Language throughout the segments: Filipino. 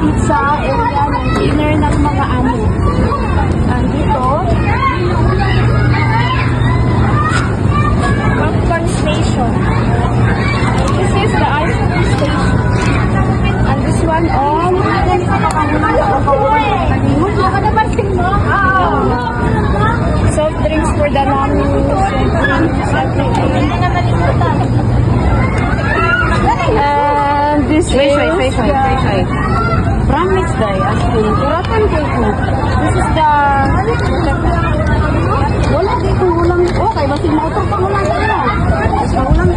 pizza area ng dinner ng mga amo. Andito, popcorn station. This is the ice cream station. And this one, soft drinks for the and this is Brahmix Day actually. Kuratan cake. This is the wala dito ulang. Okay, basta motor pang ulang na. Basta ulang.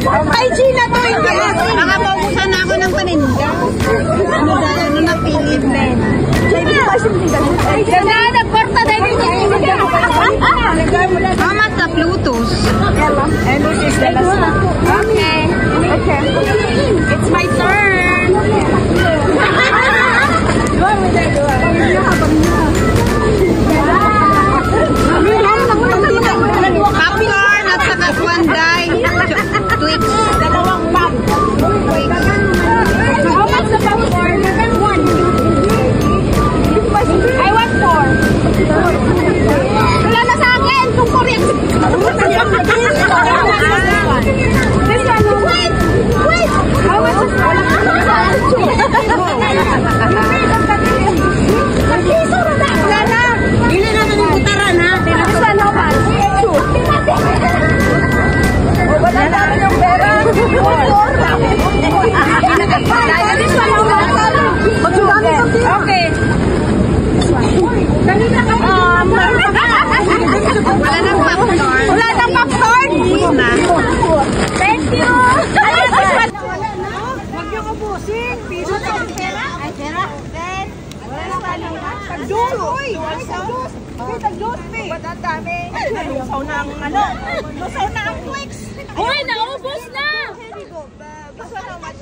Ay, Gina to, hindi ako. Nakapaubusan na ako ng paninda. Ano dahil ano na Philip men. Ganda, nagporta na rin yung Mama sa Plutus. And this is the last one. Okay. Okay. It's my turn. Tag-juice! Uy! Tag-juice! Tag-juice, pe! Ba't ang dami? Lusaw na ang ano? Lusaw na ang Twix! Hoy, naubos na! This one, how much?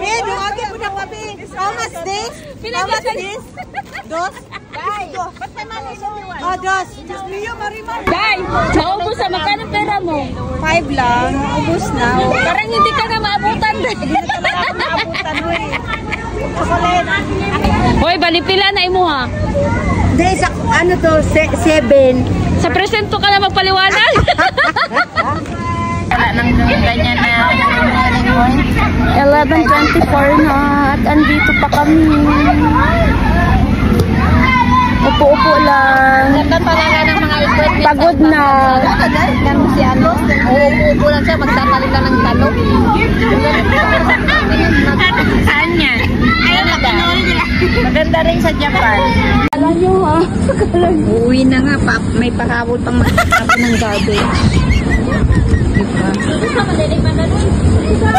Pe, duwagin mo na pa, pe. How much this? How much this? Dos? Dos. Ba't naman ito? Oh, dos. Diyos niyo, Marimar. Day, naubos na. Magkano pera mo? 5 lang. Ubus na. Parang hindi ka na maabutan. Naabutan mo eh. Chocolate. Hoy, balipila na imo ha. Hindi, ano to? 7. Sa presento ka na magpaliwanag. Wala nang ganyan na. 11:24 na at andito pa kami. Upo-upo lang. Ganda talaga ng mga equipment. Pagod na. Ganun si ano. Uupo lang siya. Magtatalim lang ng talong. Saan yan? Maganda rin sa Japan. Alam nyo ha. Uwi na nga. May pahabol pang magtatapon ng garbage. Diba?